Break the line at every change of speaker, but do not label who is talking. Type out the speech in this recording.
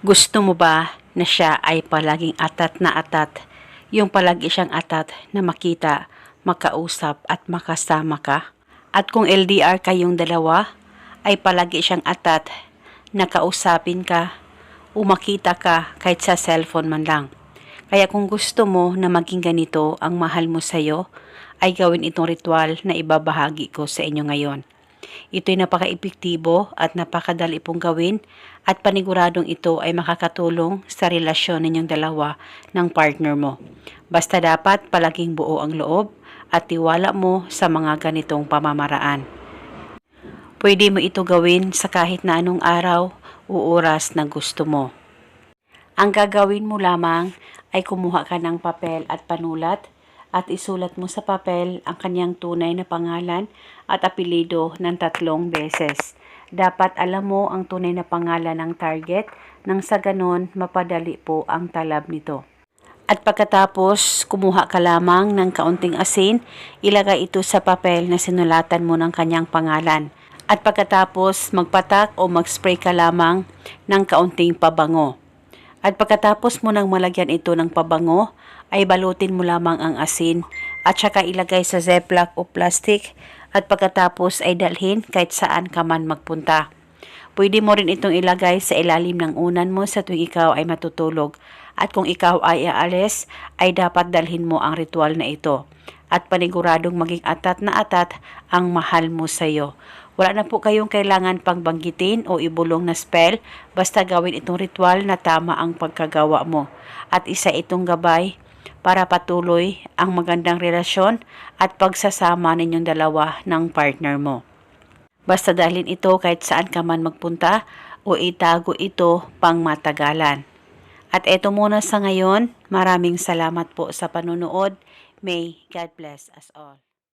Gusto mo ba na siya ay palaging atat na atat? Yung palagi siyang atat na makita, makausap at makasama ka? At kung LDR kayong dalawa, ay palagi siyang atat na kausapin ka o makita ka kahit sa cellphone man lang. Kaya kung gusto mo na maging ganito ang mahal mo sa'yo, ay gawin itong ritual na ibabahagi ko sa inyo ngayon. Ito'y napaka-epektibo at napakadali pong gawin at paniguradong ito ay makakatulong sa relasyon ninyong dalawa ng partner mo. Basta dapat palaging buo ang loob at tiwala mo sa mga ganitong pamamaraan. Pwede mo ito gawin sa kahit na anong araw o oras na gusto mo. Ang gagawin mo lamang ay kumuha ka ng papel at panulat at isulat mo sa papel ang kanyang tunay na pangalan at apelyido ng 3 beses. Dapat alam mo ang tunay na pangalan ng target nang sa ganon mapadali po ang talab nito. At pagkatapos, kumuha ka lamang ng kaunting asin, ilagay ito sa papel na sinulatan mo ng kanyang pangalan. At pagkatapos, magpatak o mag-spray ka lamang ng kaunting pabango. At pagkatapos mo nang malagyan ito ng pabango, ay balutin mo lamang ang asin at saka ilagay sa ziplock o plastic at pagkatapos ay dalhin kahit saan ka man magpunta. Pwede mo rin itong ilagay sa ilalim ng unan mo sa tuwing ikaw ay matutulog at kung ikaw ay aalis ay dapat dalhin mo ang ritual na ito at paniguradong maging atat na atat ang mahal mo sa iyo. Wala na po kayong kailangan pang banggitin o ibulong na spell, basta gawin itong ritual na tama ang pagkagawa mo. At isa itong gabay para patuloy ang magandang relasyon at pagsasama ninyong dalawa ng partner mo. Basta dalhin ito kahit saan ka man magpunta o itago ito pang matagalan. At eto muna sa ngayon, maraming salamat po sa panunood. May God bless us all.